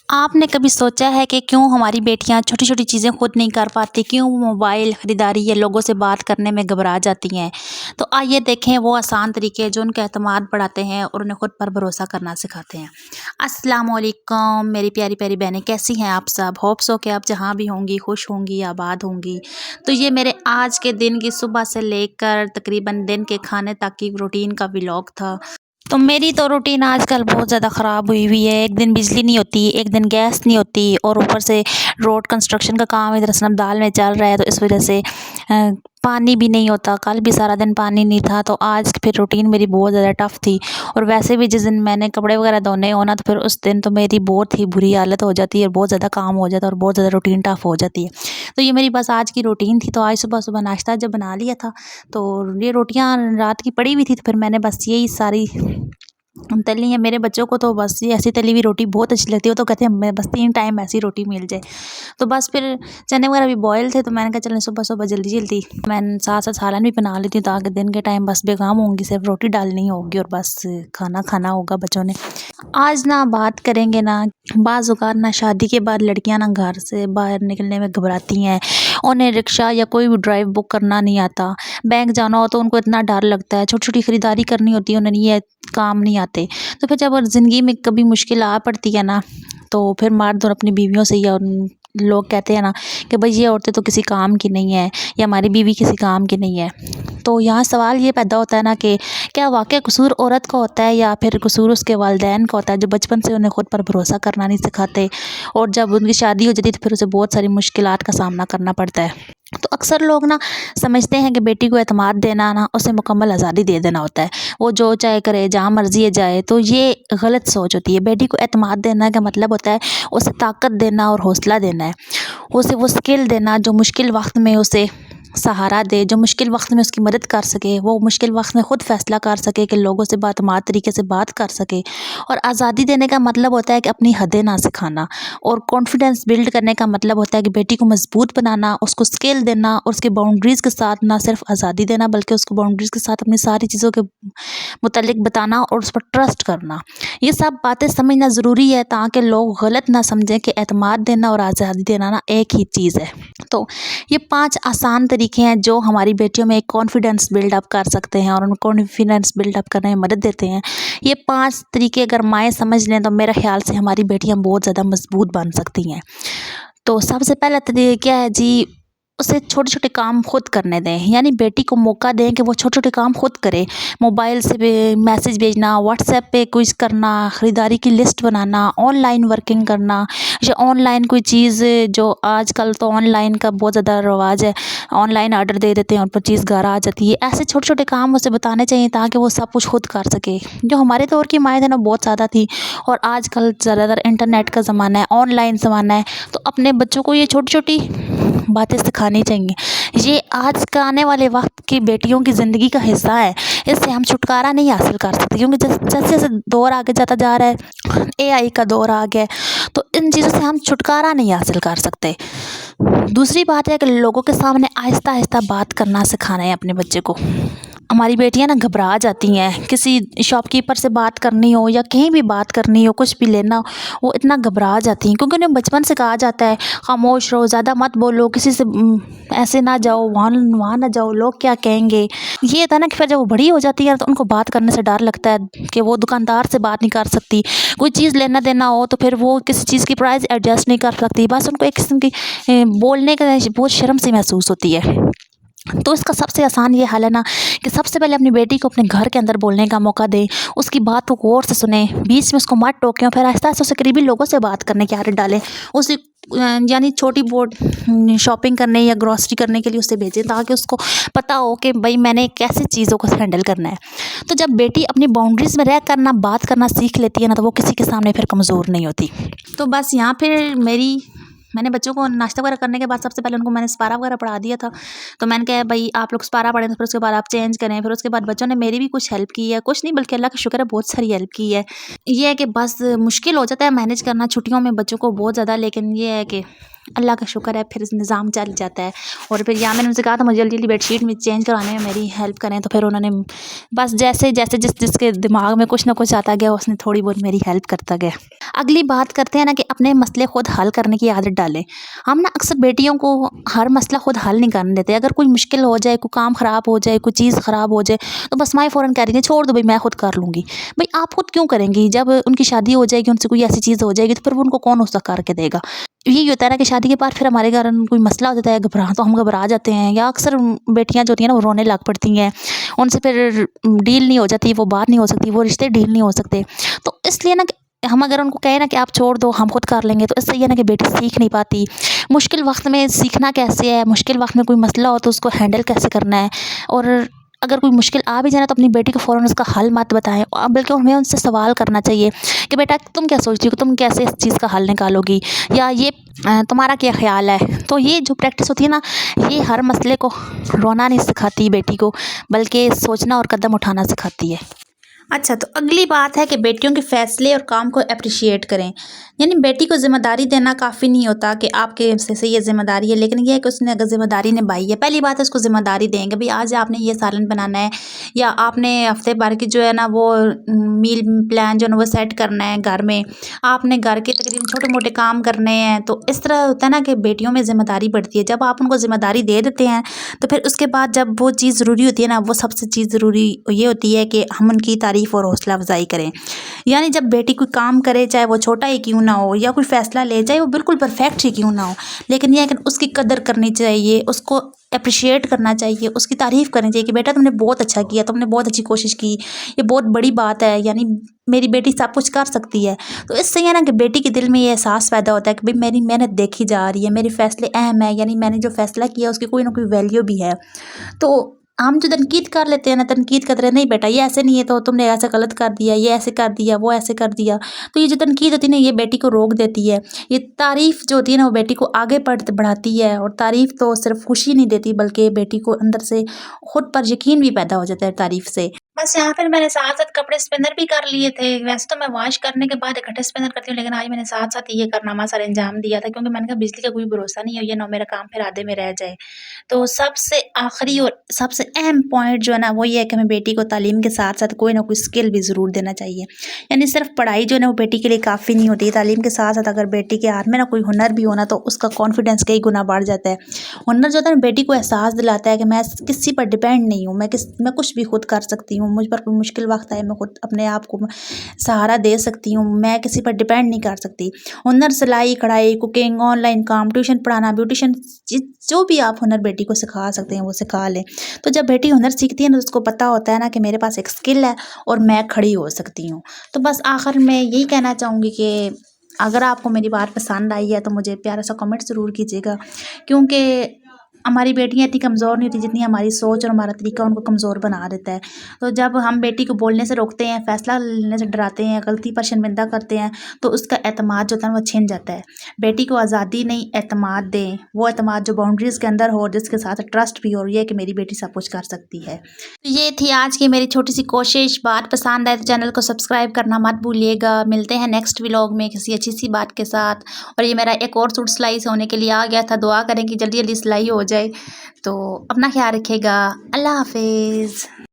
آپ نے کبھی سوچا ہے کہ کیوں ہماری بیٹیاں چھوٹی چھوٹی چیزیں خود نہیں کر پاتی، کیوں وہ موبائل خریداری یا لوگوں سے بات کرنے میں گھبرا جاتی ہیں؟ تو آئیے دیکھیں وہ آسان طریقے جو ان کا اعتماد بڑھاتے ہیں اور انہیں خود پر بھروسہ کرنا سکھاتے ہیں۔ السلام علیکم میری پیاری پیاری بہنیں، کیسی ہیں آپ سب؟ ہوپ سو کہ آپ جہاں بھی ہوں گی خوش ہوں گی، آباد ہوں گی۔ تو یہ میرے آج کے دن کی صبح سے لے کر تقریباً دن کے کھانے تک کی روٹین کا ولاگ تھا۔ تو میری تو روٹین آج کل بہت زیادہ خراب ہوئی ہوئی ہے۔ ایک دن بجلی نہیں ہوتی، ایک دن گیس نہیں ہوتی، اور اوپر سے روڈ کنسٹرکشن کا کام ادھر اسلم دال میں چل رہا ہے، تو اس وجہ سے پانی بھی نہیں ہوتا۔ کل بھی سارا دن پانی نہیں تھا، تو آج پھر روٹین میری بہت زیادہ ٹف تھی۔ اور ویسے بھی جس دن میں نے کپڑے وغیرہ دھونے ہونا تو پھر اس دن تو میری بہت ہی بری حالت ہو جاتی ہے، بہت زیادہ کام ہو جاتا ہے اور بہت زیادہ روٹین ٹف ہو جاتی ہے۔ تو یہ میری بس آج کی روٹین تھی۔ تو آج صبح صبح ناشتہ جب بنا لیا تھا تو یہ روٹیاں رات کی پڑی ہوئی تھی، تو پھر میں نے بس یہی ساری تلی ہیں۔ میرے بچوں کو تو بس یہ ایسی تلی ہوئی روٹی بہت اچھی لگتی ہے، وہ تو کہتے ہیں ہمیں بس 3 ٹائم ایسی روٹی مل جائے۔ تو بس پھر چنے وغیرہ بھی بوائل تھے، تو میں نے کہا چلیں صبح صبح جلدی جلدی میں ساتھ ساتھ سالن بھی بنا لیتی ہوں، تاکہ دن کے ٹائم بس بے کام ہوں گی، صرف روٹی ڈالنی ہوگی اور بس کھانا کھانا ہوگا بچوں نے۔ آج نہ بات کریں گے نا، بعض اوقات نہ شادی کے بعد لڑکیاں نہ گھر سے باہر نکلنے میں گھبراتی ہیں، انہیں رکشہ یا کوئی بھی ڈرائیو بک کرنا نہیں آتا، بینک جانا ہو تو ان کو اتنا ڈر لگتا ہے، چھوٹی چھوٹی خریداری کرنی ہوتی ہے انہیں یہ کام نہیں آتے۔ تو پھر جب زندگی میں کبھی مشکل آ پڑتی ہے نا، تو پھر مرد اور اپنی بیویوں سے یا لوگ کہتے ہیں نا کہ بھئی یہ عورتیں تو کسی کام کی نہیں ہے، یا ہماری بیوی کسی کام کی نہیں ہے۔ تو یہاں سوال یہ پیدا ہوتا ہے نا کہ کیا واقعی قصور عورت کا ہوتا ہے یا پھر قصور اس کے والدین کا ہوتا ہے، جو بچپن سے انہیں خود پر بھروسہ کرنا نہیں سکھاتے، اور جب ان کی شادی ہو جاتی ہے تو پھر اسے بہت ساری مشکلات کا سامنا کرنا پڑتا ہے۔ تو اکثر لوگ نا سمجھتے ہیں کہ بیٹی کو اعتماد دینا نا اسے مکمل آزادی دے دینا ہوتا ہے، وہ جو چاہے کرے، جہاں مرضی ہے جائے۔ تو یہ غلط سوچ ہوتی ہے۔ بیٹی کو اعتماد دینا کا مطلب ہوتا ہے اسے طاقت دینا اور حوصلہ دینا ہے، اسے وہ سکل دینا جو مشکل وقت میں اسے سہارا دے، جو مشکل وقت میں اس کی مدد کر سکے، وہ مشکل وقت میں خود فیصلہ کر سکے کہ لوگوں سے باعتماد طریقے سے بات کر سکے۔ اور آزادی دینے کا مطلب ہوتا ہے کہ اپنی حدیں نہ سکھانا، اور کانفیڈنس بلڈ کرنے کا مطلب ہوتا ہے کہ بیٹی کو مضبوط بنانا، اس کو سکل دینا، اور اس کے باؤنڈریز کے ساتھ نہ صرف آزادی دینا بلکہ اس کو باؤنڈریز کے ساتھ اپنی ساری چیزوں کے متعلق بتانا اور اس پر ٹرسٹ کرنا۔ یہ سب باتیں سمجھنا ضروری ہے تاکہ لوگ غلط نہ سمجھیں کہ اعتماد دینا اور آزادی دینا نا ایک ہی چیز ہے۔ تو یہ 5 آسان طریقے ہیں جو ہماری بیٹیوں میں ایک کانفیڈنس بلڈ اپ کر سکتے ہیں اور ان کو کانفیڈنس بلڈ اپ کرنے میں مدد دیتے ہیں۔ یہ 5 طریقے اگر مائیں سمجھ لیں تو میرے خیال سے ہماری بیٹیاں بہت زیادہ مضبوط بن سکتی ہیں۔ تو سب سے پہلا طریقہ کیا ہے جی، اسے چھوٹے چھوٹے کام خود کرنے دیں، یعنی بیٹی کو موقع دیں کہ وہ چھوٹے چھوٹے کام خود کرے۔ موبائل سے میسج بھیجنا، واٹس ایپ پہ کوئز کرنا، خریداری کی list banana, on line working کرنا، یا آن لائن کوئی چیز جو آج کل تو آن لائن کا بہت زیادہ رواج ہے، آن لائن آرڈر دے دیتے ہیں اور پر چیز گھر آ جاتی ہے۔ ایسے چھوٹے چھوٹے کام اسے بتانے چاہیے تاکہ وہ سب کچھ خود کر سکے۔ جو ہمارے دور کی مائیں تھیں نا بہت زیادہ تھی، اور آج کل زیادہ تر انٹرنیٹ کا زمانہ ہے، آن لائن زمانہ ہے، تو اپنے بچوں کو یہ چھوٹی چھوٹی باتیں سکھانی چاہیے۔ یہ آج کا آنے والے وقت کی بیٹیوں کی زندگی کا حصہ ہے، اس سے ہم چھٹکارا نہیں حاصل کر سکتے، کیونکہ جیسے جیسے دور آگے جاتا جا رہا ہے، اے آئی کا دور آ گیا ہے، تو ان چیزوں سے ہم چھٹکارا نہیں حاصل کر سکتے۔ دوسری بات ہے کہ لوگوں کے سامنے آہستہ آہستہ بات کرنا سکھانا ہے اپنے بچے کو۔ ہماری بیٹیاں نا گھبرا جاتی ہیں، کسی شاپ کیپر سے بات کرنی ہو یا کہیں بھی بات کرنی ہو، کچھ بھی لینا ہو، وہ اتنا گھبرا جاتی ہیں، کیونکہ انہیں بچپن سے کہا جاتا ہے خاموش رہو، زیادہ مت بولو، کسی سے ایسے نہ جاؤ، وہاں نہ جاؤ، لوگ کیا کہیں گے۔ یہ تھا نا کہ پھر جب وہ بڑی ہو جاتی ہے تو ان کو بات کرنے سے ڈر لگتا ہے کہ وہ دکاندار سے بات نہیں کر سکتی، کوئی چیز لینا دینا ہو تو پھر وہ کسی چیز کی پرائز ایڈجسٹ نہیں کر سکتی، بس ان کو ایک قسم کی بولنے کا بہت شرم سی محسوس ہوتی ہے۔ تو اس کا سب سے آسان یہ حل ہے نا کہ سب سے پہلے اپنی بیٹی کو اپنے گھر کے اندر بولنے کا موقع دیں، اس کی بات کو غور سے سنیں، بیچ میں اس کو مت ٹوکیں، اور پھر آہستہ آہستہ اسے قریبی لوگوں سے بات کرنے کی عادت ڈالیں۔ اسے یعنی چھوٹی بوٹ شاپنگ کرنے یا گروسری کرنے کے لیے اسے بھیجیں، تاکہ اس کو پتہ ہو کہ بھئی میں نے کیسی چیزوں کو ہینڈل کرنا ہے۔ تو جب بیٹی اپنی باؤنڈریز میں رہ کرنا بات کرنا سیکھ لیتی ہے نا، تو وہ کسی کے سامنے پھر کمزور نہیں ہوتی۔ تو بس یہاں پھر میں نے بچوں کو ناشتہ وغیرہ کرنے کے بعد سب سے پہلے ان کو میں نے سپارہ وغیرہ پڑھا دیا تھا، تو میں نے کہا بھائی آپ لوگ سپارہ پڑھیں، پھر اس کے بعد آپ چینج کریں، پھر اس کے بعد بچوں نے میری بھی کچھ ہیلپ کی ہے، کچھ نہیں بلکہ اللہ کا شکر ہے بہت ساری ہیلپ کی ہے۔ یہ ہے کہ بس مشکل ہو جاتا ہے مینیج کرنا چھٹیوں میں بچوں کو بہت زیادہ، لیکن یہ ہے کہ اللہ کا شکر ہے پھر نظام چل جاتا ہے۔ اور پھر یا میں نے ان سے کہا تھا مجھے جلدی جلدی بیڈ شیٹ میں چینج کرانے میں میری ہیلپ کریں، تو پھر انہوں نے بس جیسے جیسے جس کے دماغ میں کچھ نہ کچھ آتا گیا اس نے تھوڑی بہت میری ہیلپ کرتا گیا۔ اگلی بات کرتے ہیں نا کہ اپنے مسئلے خود حل کرنے کی عادت ڈالیں۔ ہم نا اکثر بیٹیوں کو ہر مسئلہ خود حل نہیں کرنے دیتے۔ اگر کوئی مشکل ہو جائے، کوئی کام خراب ہو جائے، کوئی چیز خراب ہو جائے تو بس مائیں فوراً کہہ رہی ہیں چھوڑ دو بھائی میں خود کر لوں گی۔ بھائی آپ خود کیوں کریں گی؟ جب ان کی شادی ہو جائے گی، ان سے کوئی ایسی چیز ہو جائے گی تو پھر وہ ان کو کون اس کا کر کے دے گا؟ یہی ہوتا ہے نا کہ شادی کے بعد پھر ہمارے گھر کوئی مسئلہ ہو جاتا ہے، تو ہم گھبرا جاتے ہیں، یا اکثر بیٹیاں جو ہوتی ہیں نا وہ رونے لگ پڑتی ہیں، ان سے پھر ڈیل نہیں ہو جاتی، وہ بات نہیں ہو سکتی، وہ رشتے ڈیل نہیں ہو سکتے۔ تو اس لیے نا کہ ہم اگر ان کو کہیں نا کہ آپ چھوڑ دو ہم خود کر لیں گے، تو اس سے یہ نا کہ بیٹی سیکھ نہیں پاتی۔ مشکل وقت میں سیکھنا کیسے ہے، مشکل وقت میں کوئی مسئلہ ہو تو اس کو ہینڈل کیسے کرنا ہے، اور اگر کوئی مشکل آ بھی جائے نا تو اپنی بیٹی کو فوراً اس کا حل مت بتائیں، بلکہ ہمیں ان سے سوال کرنا چاہیے کہ بیٹا تم کیا سوچتی ہو، تم کیسے اس چیز کا حل نکالو گی، یا یہ تمہارا کیا خیال ہے۔ تو یہ جو پریکٹس ہوتی ہے نا، یہ ہر مسئلے کو رونا نہیں سکھاتی بیٹی کو، بلکہ سوچنا اور قدم اٹھانا سکھاتی ہے۔ اچھا، تو اگلی بات ہے کہ بیٹیوں کے فیصلے اور کام کو اپریشیٹ کریں۔ یعنی بیٹی کو ذمہ داری دینا کافی نہیں ہوتا کہ آپ کے سے یہ ذمہ داری ہے، لیکن یہ ہے کہ اس نے اگر ذمہ داری نبھائی ہے، پہلی بات ہے اس کو ذمہ داری دیں گے بھئی آج آپ نے یہ سالن بنانا ہے، یا آپ نے ہفتے بھر کی جو ہے نا وہ میل پلان جو ہے نا وہ سیٹ کرنا ہے گھر میں، آپ نے گھر کے تقریباً چھوٹے موٹے کام کرنے ہیں۔ تو اس طرح ہوتا ہے نا کہ بیٹیوں میں ذمہ داری بڑھتی ہے۔ جب آپ ان کو ذمہ داری دے دیتے ہیں تو پھر اس کے بعد جب وہ چیز ضروری ہوتی ہے نا، وہ سب سے چیز ضروری یہ ہوتی ہے کہ ہم ان کی تعریف اور حوصلہ افزائی کریں۔ یعنی جب بیٹی کوئی کام کرے، چاہے وہ چھوٹا ہی کیوں نہ ہو، یا کوئی فیصلہ لے، چاہے وہ بالکل پرفیکٹ ہی کیوں نہ ہو، لیکن یہ ہے کہ اس کی قدر کرنی چاہیے، اس کو اپریشیٹ کرنا چاہیے، اس کی تعریف کرنی چاہیے کہ بیٹا تم نے بہت اچھا کیا، تم نے بہت اچھی کوشش کی، یہ بہت بڑی بات ہے، یعنی میری بیٹی سب کچھ کر سکتی ہے۔ تو اس سے یہ نا کہ بیٹی کے دل میں یہ احساس پیدا ہوتا ہے کہ بھئی میری محنت دیکھی جا رہی ہے، میرے فیصلے اہم ہیں، یعنی میں نے جو فیصلہ کیا اس کی کوئی نہ کوئی ویلیو بھی ہے۔ تو ہم جو تنقید کر لیتے ہیں نا، تنقید کرتے ہیں نہیں بیٹا یہ ایسے نہیں ہے، تو تم نے ایسا غلط کر دیا، یہ ایسے کر دیا، وہ ایسے کر دیا، تو یہ جو تنقید ہوتی ہے نا یہ بیٹی کو روک دیتی ہے۔ یہ تعریف جو ہوتی ہے نا وہ بیٹی کو آگے بڑھاتی ہے، اور تعریف تو صرف خوشی نہیں دیتی بلکہ بیٹی کو اندر سے خود پر یقین بھی پیدا ہو جاتا ہے تعریف سے۔ بس یہاں پھر میں نے ساتھ ساتھ کپڑے اسپنر بھی کر لیے تھے۔ ویسے تو میں واش کرنے کے بعد اکٹھے اسپنر کرتی ہوں، لیکن آج میں نے ساتھ ساتھ یہ کارنامہ سر انجام دیا تھا، کیونکہ میں نے کہا بجلی کا کوئی بھروسہ نہیں ہے، یہ نہ میرا کام پھر آدھے میں رہ جائے۔ تو سب سے آخری اور سب سے اہم پوائنٹ جو ہے نا وہ یہ ہے کہ ہمیں بیٹی کو تعلیم کے ساتھ ساتھ کوئی نہ کوئی اسکل بھی ضرور دینا چاہیے۔ یعنی صرف پڑھائی جو ہے نا وہ بیٹی کے لیے کافی نہیں ہوتی، تعلیم کے ساتھ ساتھ اگر بیٹی کے ہاتھ میں نا کوئی ہنر بھی ہونا تو اس کا کانفیڈینس کئی گنا بڑھ جاتا ہے۔ ہنر جو ہوتا ہے نا بیٹی کو احساس دلاتا ہے کہ میں کسی پر ڈیپینڈ نہیں ہوں، میں کچھ بھی خود کر سکتی ہوں، مجھ پر کوئی مشکل وقت آئے میں خود اپنے آپ کو سہارا دے سکتی ہوں، میں کسی پر ڈیپینڈ نہیں کر سکتی۔ ہنر سلائی کڑھائی، کوکنگ، آن لائن کام، ٹیوشن پڑھانا، بیوٹیشن، جو بھی آپ ہنر بیٹی کو سکھا سکتے ہیں وہ سکھا لیں۔ تو جب بیٹی ہنر سیکھتی ہے نا تو اس کو پتہ ہوتا ہے نا کہ میرے پاس ایک اسکل ہے اور میں کھڑی ہو سکتی ہوں۔ تو بس آخر میں یہی کہنا چاہوں گی کہ اگر آپ کو میری بات پسند آئی ہے تو مجھے پیارا سا کمنٹ ضرور کیجیے گا، کیونکہ ہماری بیٹیاں اتنی کمزور نہیں ہوتی جتنی ہماری سوچ اور ہمارا طریقہ ان کو کمزور بنا دیتا ہے۔ تو جب ہم بیٹی کو بولنے سے روکتے ہیں، فیصلہ لینے سے ڈراتے ہیں، غلطی پر شرمندہ کرتے ہیں تو اس کا اعتماد جو ہوتا ہے وہ چھن جاتا ہے۔ بیٹی کو آزادی نہیں اعتماد دیں، وہ اعتماد جو باؤنڈریز کے اندر ہو، جس کے ساتھ ٹرسٹ بھی ہو، اور یہ کہ میری بیٹی سب کچھ کر سکتی ہے۔ یہ تھی آج کی میری چھوٹی سی کوشش۔ بات پسند آئے تو چینل کو سبسکرائب کرنا مت بھولیے گا۔ ملتے ہیں نیکسٹ ولاگ میں کسی اچھی سی بات کے ساتھ۔ اور یہ میرا ایک اور سوٹ سلائی سے ہونے کے لیے آ گیا تھا، دعا کریں کہ جلدی جلدی سلائی ہو جائے۔ تو اپنا خیال رکھیے گا، اللہ حافظ۔